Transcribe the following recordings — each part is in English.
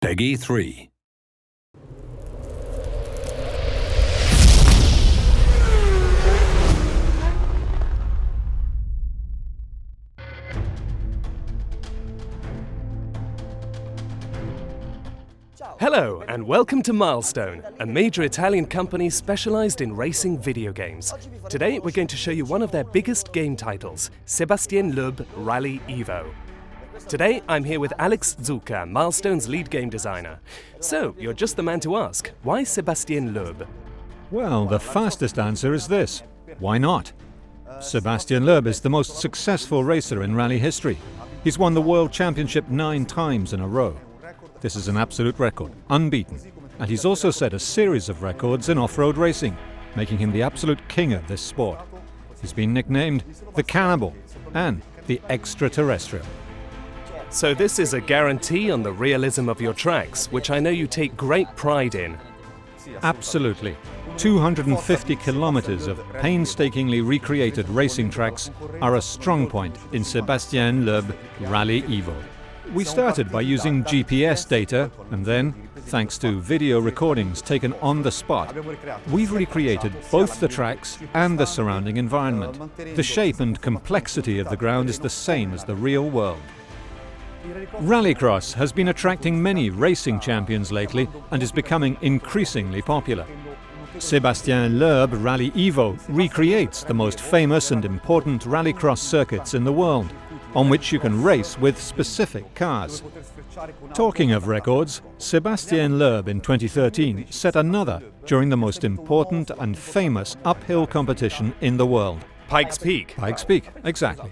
Peggy 3. Hello and welcome to Milestone, a major Italian company specialized in racing video games. Today we're going to show you one of their biggest game titles, Sebastien Loeb Rally Evo. Today I'm here with Alex Zucca, Milestone's lead game designer. So, you're just the man to ask, why Sebastien Loeb? Well, the fastest answer is this. Why not? Sebastien Loeb is the most successful racer in rally history. He's won the World Championship 9 times in a row. This is an absolute record, unbeaten. And he's also set a series of records in off-road racing, making him the absolute king of this sport. He's been nicknamed the Cannibal and the Extraterrestrial. So this is a guarantee on the realism of your tracks, which I know you take great pride in. Absolutely. 250 kilometers of painstakingly recreated racing tracks are a strong point in Sebastien Loeb Rally Evo. We started by using GPS data, and then, thanks to video recordings taken on the spot, we've recreated both the tracks and the surrounding environment. The shape and complexity of the ground is the same as the real world. Rallycross has been attracting many racing champions lately and is becoming increasingly popular. Sebastien Loeb Rally Evo recreates the most famous and important rallycross circuits in the world, on which you can race with specific cars. Talking of records, Sebastien Loeb in 2013 set another during the most important and famous uphill competition in the world. Pikes Peak. Pikes Peak, exactly.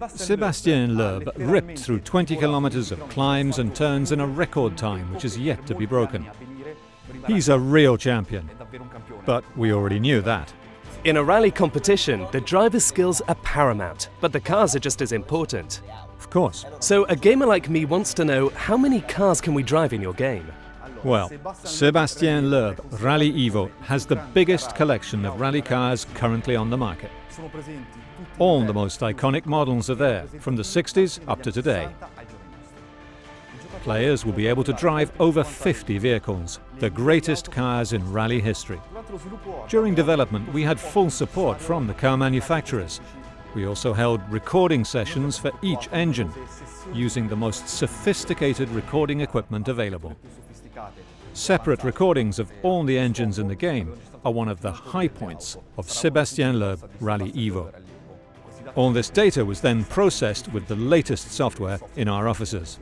Sebastien Loeb ripped through 20 kilometers of climbs and turns in a record time which is yet to be broken. He's a real champion, but we already knew that. In a rally competition, the driver's skills are paramount, but the cars are just as important. Of course. So a gamer like me wants to know, how many cars can we drive in your game? Well, Sebastien Loeb Rally Evo has the biggest collection of rally cars currently on the market. All the most iconic models are there, from the 60s up to today. Players will be able to drive over 50 vehicles, the greatest cars in rally history. During development, we had full support from the car manufacturers. We also held recording sessions for each engine, using the most sophisticated recording equipment available. Separate recordings of all the engines in the game are one of the high points of Sebastien Loeb Rally Evo. All this data was then processed with the latest software in our offices.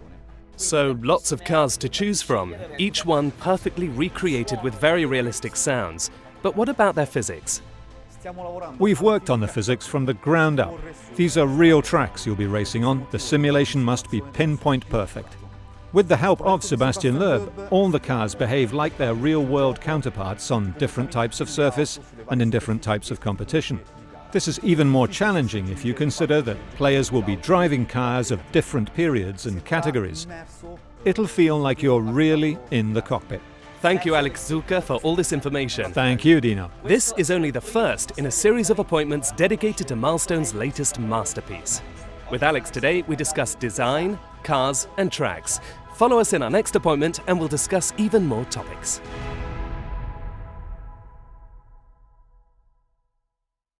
So lots of cars to choose from, each one perfectly recreated with very realistic sounds. But what about their physics? We've worked on the physics from the ground up. These are real tracks you'll be racing on. The simulation must be pinpoint perfect. With the help of Sebastien Loeb, all the cars behave like their real-world counterparts on different types of surface and in different types of competition. This is even more challenging if you consider that players will be driving cars of different periods and categories. It'll feel like you're really in the cockpit. Thank you, Alex Zucca, for all this information. Thank you, Dino. This is only the first in a series of appointments dedicated to Milestone's latest masterpiece. With Alex today, we discuss design, cars and tracks. Follow us in our next appointment and we'll discuss even more topics.